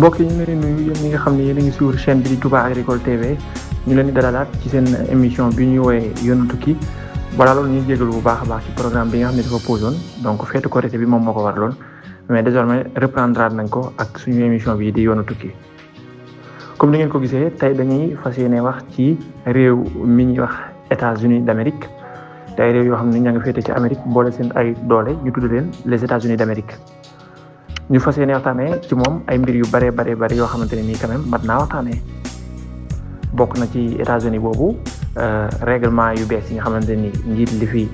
mbokk yi ñu ngi leen di nuyu yéen ñi nga xam ne yéen a ngi suivre chaîne bi di Touba Agricole TV ñu leen di dalalaat ci seen émission bi ñuy woowee yoonu tukki balaa loolu ñuy jégalu bu baax a baax ci programme bi nga xam ne dafa posé woon donc feetu Korité bi moom moo ko waraloon mais désormais reprendre nañ ko ak suñu émission bi di yoonu tukki. comme ni ngeen ko gisee tey dañuy fas yéene wax ci réew mi ñuy wax États-Unis d'Amérique te ay réew yoo xam ne ña nga féete ci Amérique boole seen ay doole ñu tudd leen les États-Unis d'Amérique. ñu fas yéene waxtaanee ci moom ay mbir yu bare yoo xamante ne nii quand même mat naa waxtaanee bokk na ci États-Unis boobu règlement yu bees yi nga xamante ni njiit li fi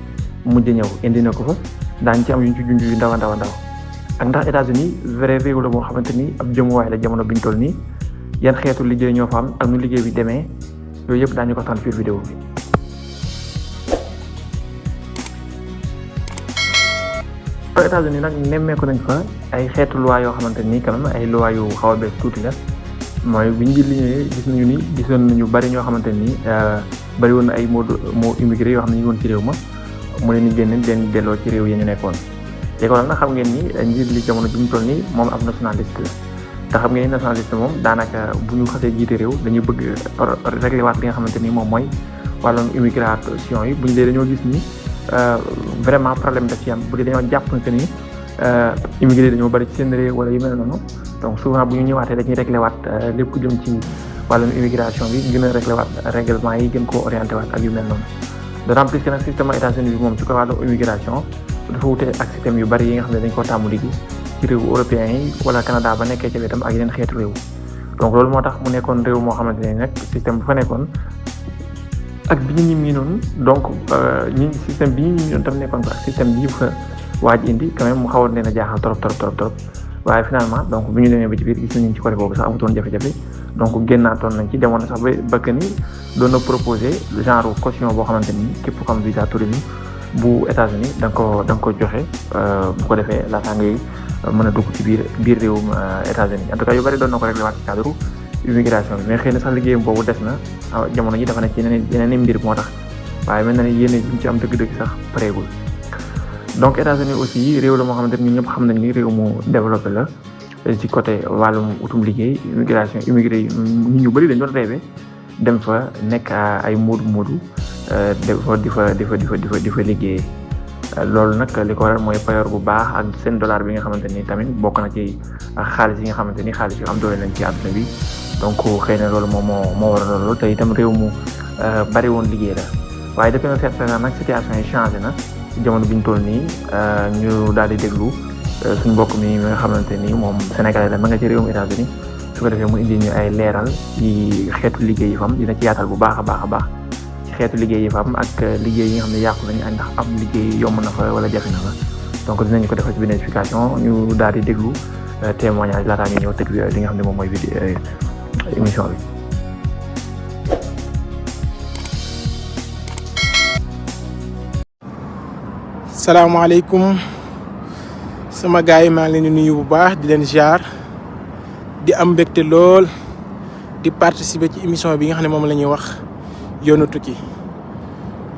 mujj ñëw indi na ko fa daañu ci am yuñ ci junj yu ndaw ak ndax États-Unis vrai réew la boo xamante ni ab jëmuwaay la jamono biñ toll nii yan xeetu liggéey ñoo fa am ak nu liggéey bi demee yooyu yëpp daañu ko waxtaan ci vidéo bi. États-Unis nag nemmeeku nañ fa ay xeetu loi yoo xamante ni quand même ay loi yu xaw a bees tuuti la mooy bi ñu li ñëwee gisoon nañu bari ñoo xamante ni bari woon na ay moo immigré yoo xam ne ñu ngi woon ci réew ma mu leen di génne leen delloo ci réew yi ñu nekkoon. léegi nag xam ngeen ni njiit li jamono ji ñu toll nii moom ab nationaliste la te xam ngeen ni nationaliste moom daanaka bu ñu xasee jiite réew dañuy bëgg régler waat li nga xamante ni moom mooy wàllum immigration yi buñ dee dañoo gis ni. Vraiment problème daf ci am bu dee dañoo jàpp que ni immigré dañoo bari ci seen réew wala yu mel noonu donc souvent bu ñu ñëwaatee dañuy réglé waat lépp jëm ci wàllum immigration bi gën a réglé waat règlement yi gën koo orienté waat ak yu mel noonu. d'autant plus que nag système États-Unis bi moom ci ko wàllu immigration dafa wute ak système yu bari yi nga xam ne dañ koo tàmm di gis ci réew européens yi wala Canada ba nekkee ci wetam ak yeneen xeetu réew donc loolu moo tax mu nekkoon réew moo xamante ne nag système bu fa nekkoon. ak bi ñu ñi noonu donc système bi ñu ñi noonu tam nekkoon ko ak système bi fa waaj indi quand même mu xawoon leen a jaaxal trop waaye finalement donc bi ñu demee ba ci biir gis nañu ci côté boobu sax amutoon jafe-jafe donc génnaatoon nañ ci demoon na sax ba que ni doon na proposer genre caution boo xamante ni képp ku am visa tourisme bu États-Unis da nga ko joxe bu ko defee laataa ngay mën a dugg ci biir réewum États-Unis en tout cas yu bari doon na ko réglé waat ci cadre immigration bi mais xëy na sax liggéeyam boobu des na jamono ji dafa nekk ci yeneen mbir moo tax waaye mel na ne yéen ñu ci am dëgg-dëgg sax pareegul. donc États-Unis aussi réew la moo xamante ni ñun ñëpp xam nañ ni réew mu développé la ci côté wàllum utum liggéey immigration immigré yi nit ñu bëri dañ doon rêvé dem fa nekk ay moodu di fa liggéey. loolu nag li ko waral mooy payoor bu baax ak seen dollar bi nga xamante ni tamit bokk na ci xaalis yi nga xamante ni xaalis yu am doole lañ ci àdduna bi. donc xëy na loolu moom moo waral loolu te itam réew mu bari woon liggéey la waaye depuis un certain temps nag situation yi changé na jamono bi ñu toll nii ñu daal di déglu suñu mbokk mi nga xamante ni moom Sénégalais la ma nga ci réewum États-Unis su ko defee mu indi ñu ay leeral ci xeetu liggéey yi fa am dina ci yaatal bu baax a baax ci xeetu liggéey yi fa am ak liggéey yi nga xam ne yàqu nañu ak ndax am liggéey yomb na fa wala jafe na fa donc dinañu ko defal ci benn explication ñu daal di déglu témoignage laataa ñu ñëw tëj li nga xam ne moom mooy vidéo émission bi. salaamaaleykum sama gars yi maa ngi leen di nuyu bu baax di leen ziar di am mbégte lool di participer ci émission bi nga xam ne moom la ñuy wax yoonu tukki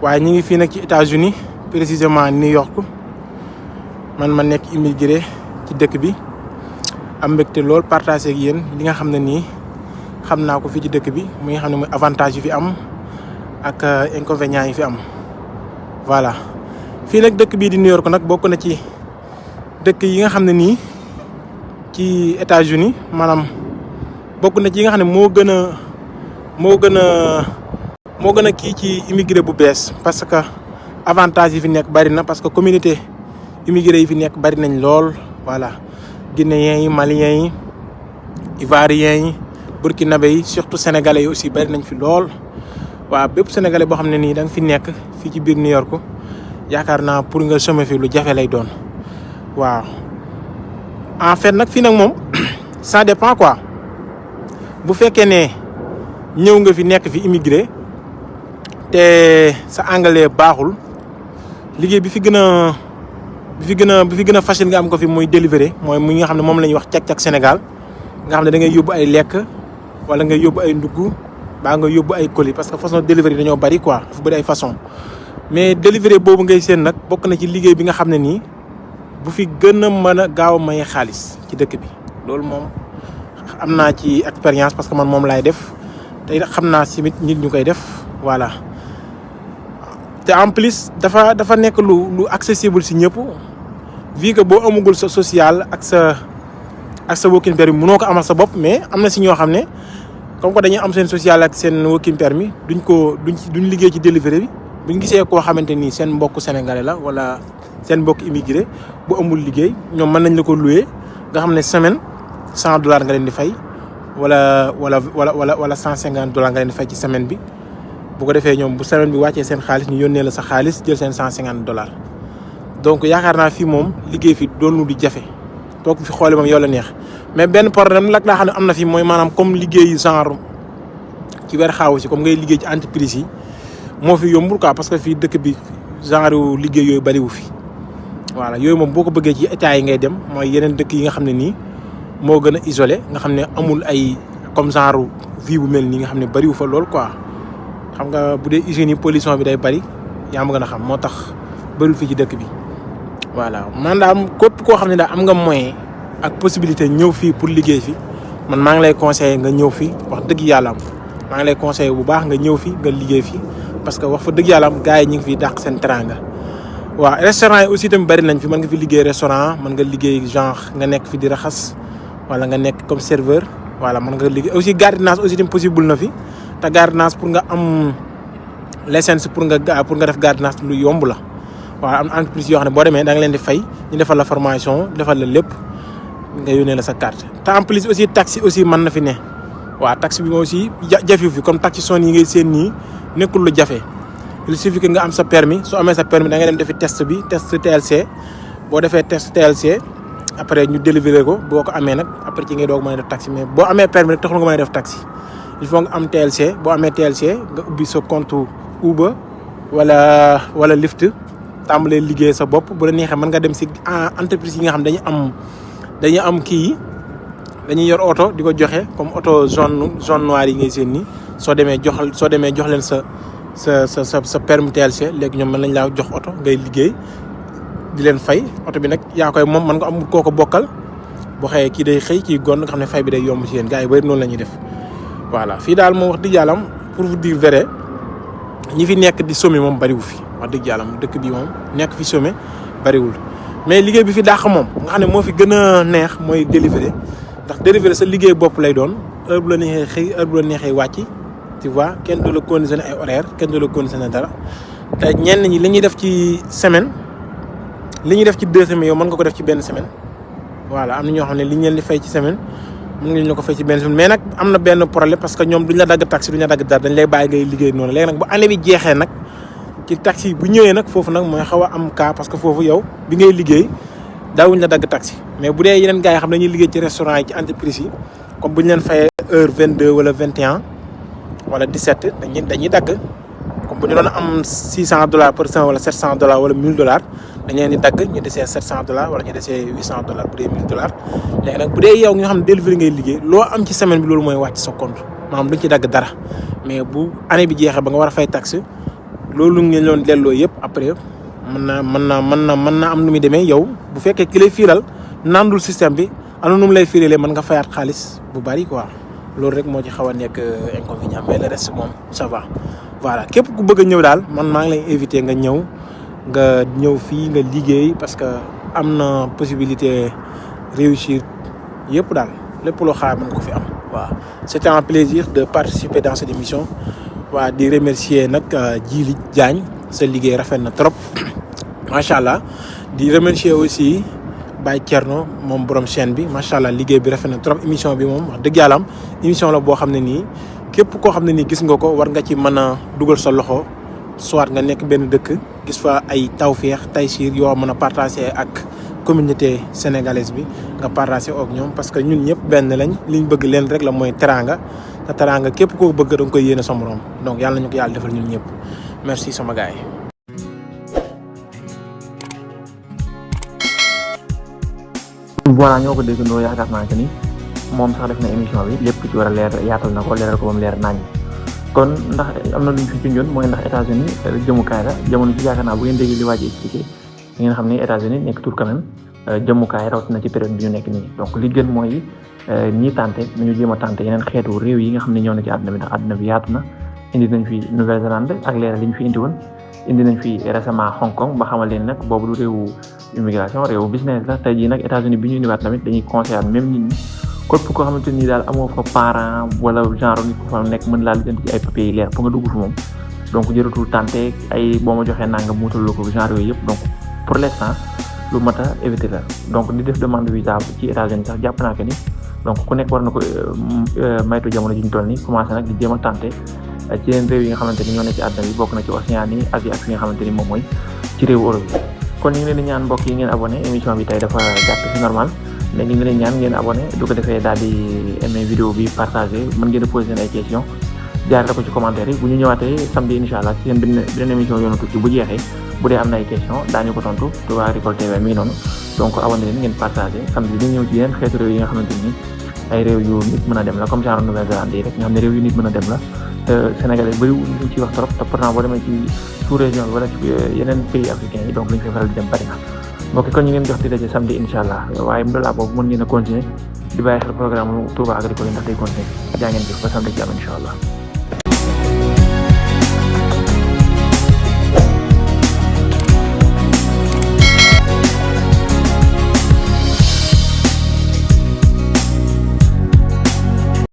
waaye ñu ngi fii nag ci États-Unis précisément New York man ma nekk immigré ci dëkk bi am mbégte lool partagé ak yéen li nga xam ne nii. xam naa ko fii ci dëkk bi muy nga xam ne mooy avantage yi fi am ak inconvénients yi fi am voilà fii nag dëkk bii di New York nag bokk na ci dëkk yi nga xam ne nii ci États-Unis maanaam bokk na ci yi nga xam ne moo gën a kii ci immigré bu bees parce que avantage yi fi nekk bari na parce que communauté immigré yi fi nekk bari nañ lool voilà guinéens yi maliens yi ivoiriens yi burkinabé yi surtout sénégalais yi aussi bari nañ fi lool waaw bépp sénégalais boo xam ne nii da nga fi nekk fii ci biir New York yaakaar naa pour nga chômer fi lu jafe lay doon waaw en fait nag fii nag moom ça dépend quoi bu fekkee ne ñëw nga fi nekk fi immigré te sa anglais baaxul liggéey bi fi gën a facile nga am ko fi muy délivrer mooy mu nga xam ne moom la ñuy wax cak-cak Sénégal nga xam ne da ngay yóbbu ay lekk wala nga yóbbu ay ndugg baa nga yóbbu ay colis parce que façon délivrer dañoo bari quoi dafa bari ay façon mais délivrer boobu ngay seen nag bokk na ci liggéey bi nga xam ne nii bu fi gën a mën a gaaw a maye xaalis ci dëkk bi loolu moom am naa ci expérience parce que man moom laay def te xam naa si nit ñu koy def voilà. te en plus dafa nekk lu accessible si ñëpp vu que boo amugul sa social ak sa working permit mënoo ko amal sa bopp, mais am na si ñoo xam ne comme que dañuy am seen social ak seen working permit duñ liggéey ci delivery bi. buñ gisee koo xamante ni seen mbokk sénégalais la wala seen mbokk immigré bu amul liggéey ñoom mën nañ la ko louer nga xam ne semaine $100 nga leen di fay wala $150 nga leen di fay ci semaine bi. bu ko defee ñoom bu semaine bi wàccee seen xaalis ñu yónnee la sa xaalis jël seen $150. donc yaakaar naa fii moom liggéey fi doon lu di jafe toog fi xoole moom yow la neex. mais benn problème nag laa xam ne am na fi mooy maanaam comme liggéey genre ci warehouse yi comme ngay liggéey ci entreprise yi moo fi yombul quoi parce que fii dëkk bi genre liggéey yooyu bariwu fi. voilà yooyu moom boo ko bëggee ci état yi ngay dem mooy yeneen dëkk yi nga xam ne nii moo gën a isolé nga xam ne amul ay comme genre vie bu mel nii nga xam ne bariwu fa lool quoi. xam nga bu dee usines yi pollution bi day bari yaa ma gën a xam moo tax bariwul fii ci dëkk bi. voilà man daal képp koo xam ne daal am nga moyen ak possibilité ñëw fii pour liggéey fi man maa ngi lay conseiller nga ñëw fii wax dëgg yàlla am maa ngi lay conseiller bu baax nga ñëw fii nga liggéey fii parce que wax fa dëgg yàlla am gars yi ñu ngi fi dàq seen teranga. waaw restaurant yi aussi tamit bari nañ fi mën nga fi liggéey restaurant mën nga liggéey genre nga nekk fi di raxas wala nga nekk comme serveur voilà mën nga liggéey aussi gardiennage aussi tamit possible na fi te gardiennage pour nga am licence pour nga def gardiennage lu yomb la. waaw am entreprise yoo xam ne boo demee da nga leen di fay ñu defal la formation defal la lépp nga yónnee la sa carte te en plus aussi taxi aussi mën na fi ne. waaw taxi bi aussi jafe fi comme taxi son yi ngay seen nii nekkul lu jafe il suffit que nga am sa permis soo amee sa permis da nga dem defi test TLC boo defee test TLC après ñu délivrer ko boo ko amee nag après ci ngay doog mën a def taxi mais boo amee permis rek taxul nga mën a def taxi il faut nga am TLC boo amee TLC nga ubbi sa compte Uber wala Lyft tàmbalee liggéey sa bopp bu la neexee mën nga dem si entreprise yi nga xam dañuy am kii dañuy yor oto di ko joxe comme oto zone noire yi ngay seen nii soo demee jox leen sa permis TLC léegi ñoom mën nañ laa jox oto ngay liggéey di leen fay oto bi nag yaa koy moom mën nga am koo ko bokkal boo xëyee kii day xëy kii gon nga xam ne fay bi day yomb ci yéen gars yi bari noonu la ñuy def. voilà fii daal moom wax dëgg yàlla pour vous dire vrai ñi fi nekk di sommer moom bariwul fi wax dëgg yàlla dëkk bi moom nekk fi sommer bariwul mais liggéey bi fi dàq moom nga xam ne moo fi gën a neex mooy délivrer ndax délivrer sa liggéey bopp lay doon heure bu la neexee xëy heure bu la neexee wàcc tu vois kenn du la conditionné ay horaire kenn du la conditionné dara te ñenn ñi li ñuy def ci semaine li ñuy def ci 2 semaines yow mën nga ko def ci benn semaine. voilà am na ñoo xam ne li ñu leen di fay ci semaine mën nga ñu ko fay ci benn semaine mais nag am na benn problème parce que ñoom duñ la dagg taxi duñ la dagg dara dañ lay bàyyi ngay liggéey noonu léegi nag bu année bi jeexee nag ci taxi bu ñëwee nag foofu nag mooy xaw a am cas parce que foofu yow bi ngay liggéey daawuñ la dagg taxi mais bu dee yeneen gars yi xam ne dañuy liggéey ci restaurant yi ci entreprise yi comme bu ñu leen fayee heure 22 wala 21 wala 17 dañuy dagg comme bu ñu doon am $600 par semaine wala $700 wala $1000 dañ leen di dagg ñu desee $700 wala ñu desee $800 bu dee $1000 léegi nag bu dee yow nga xam ne delivery ngay liggéey loo am ci semaine bi loolu mooy wàcc sa compte maanaam duñ ci dagg dara mais bu année bi jeexee ba nga war a fay taxe loolu ngeen doon delloo yëpp après mën naa am nu muy demee yow bu fekkee ki lay fiiral nandul système bi am na nu mu lay fiiralee mën nga fayaat xaalis bu bari quoi loolu rek moo ci xaw a nekk inconvénient mais le reste moom ça va. voilà képp ku bëgg a ñëw daal man maa ngi lay invité nga ñëw fii nga liggéey parce que am na possibilité réussir yëpp daal lépp loo xaar mën nga ko fi am. waaw c'était un plaisir de participer dans cette émission. waa di remercier nag Djily Diagne sa liggéey rafet na trop macha allah di remercier aussi Baye Thierno moom borom chaîne bi macha allah liggéey bi rafet na trop émission bi moom wax dëgg yàlla am émission la boo xam ne nii képp koo xam ne nii gis nga ko war nga ci mën a dugal sa loxo soit nga nekk benn dëkk gis fa ay tawféex taysiir yoo mën a partager ak communauté sénégalaise bi nga partager ak ñoom parce que ñun ñëpp benn lañ liñ bëgg leen rek la mooy teraanga. te teraanga képp koo bëgg da nga koy yéene sa morom donc yàlla nañu ko yàlla defal ñun ñëpp merci sama gars yi. voilà ñoo ko déggandoo yaakaar naa que ni moom sax def na émission bi lépp ci war a leer yaatal na ko leeral ko ba mu leer naññ kon ndax am na lu ñu fi junjoon mooy ndax États-Unis jëmukaay la jamono ci yaakaar naa bu ngeen déggee li waaj a expliqué ngeen xam ni États-Unis nekk tur quand même jëmukaay rawatina ci période bi ñu nekk nii donc li gën mooy ñii tànte nañu jéem a tànte yeneen xeetu réew yi nga xam ne ñoo na ci àdduna bi ndax àdduna bi yaatu na indi nañ fi Nouvelle-Zélande ak leeral li ñu fi indi woon indi nañ fi récemment Hong Kong ba xamal leen nag boobu du réewu immigration réewu business la tey jii nag États-Unis bi ñu indiwaat tamit dañuy conseillé même nit ñi képp koo xamante ni daal amoo fa parent wala genre nit ku fa nekk mën laa lijjanti ci ay papiers yi leer pour nga dugg fi moom donc jëratul tànte ay boo ma joxee nangam muutal la ko genre yooyu yëpp donc pour l'instant lu mat a éviter la donc di def demande visa ci États-Unis sax jàpp naa que ni donc ku nekk war na ko maytu jamono ji ñu toll nii commencé nag di jéem a tànte ci yeneen réew yi nga xamante ni ñoo nekk ci àdduna bi bokk na ci Océanie Asie ak fi nga xamante ni moom mooy ci réewu Europe yi kon ñu ngi leen di ñaan mbokk yi ngeen abonné émission bi tey dafa gàtt ci normal mais ñu ngi leen ñaan ngeen abonné du ko defee daal di aimé vidéo bi partagé mën ngeen a posé seen ay questions jaarale ko ci commentaire yi bu ñu ñëwaatee samedi incha allah ci seen beneen émission yoonu tukki bu jeexee bu dee am na ay questions daañu ko tontu Touba Agricole TV mi ngi noonu donc abonné leen ngeen partagé samedi di ñëw ci yeneen xeetu réew yi nga xamante ni ay réew yu nit mën a dem la comme genre Nouvelle-Zélande yi rek nga xam ne réew yu nit mën a dem la te Sénégalais bëri ñu ciy wax trop te pourtant boo demee ci sous région bi wala ci yeneen pays africains yi donc li ñu fay faral di dem bari na mbokk kon ñu ngeen jox di daje samedi incha allah waaye mbir boobu mën ngeen a continuer di bàyyi xel programme Touba Agricole yi ndax day continuer jaa ngeen jëf ba samedi ci am incha allah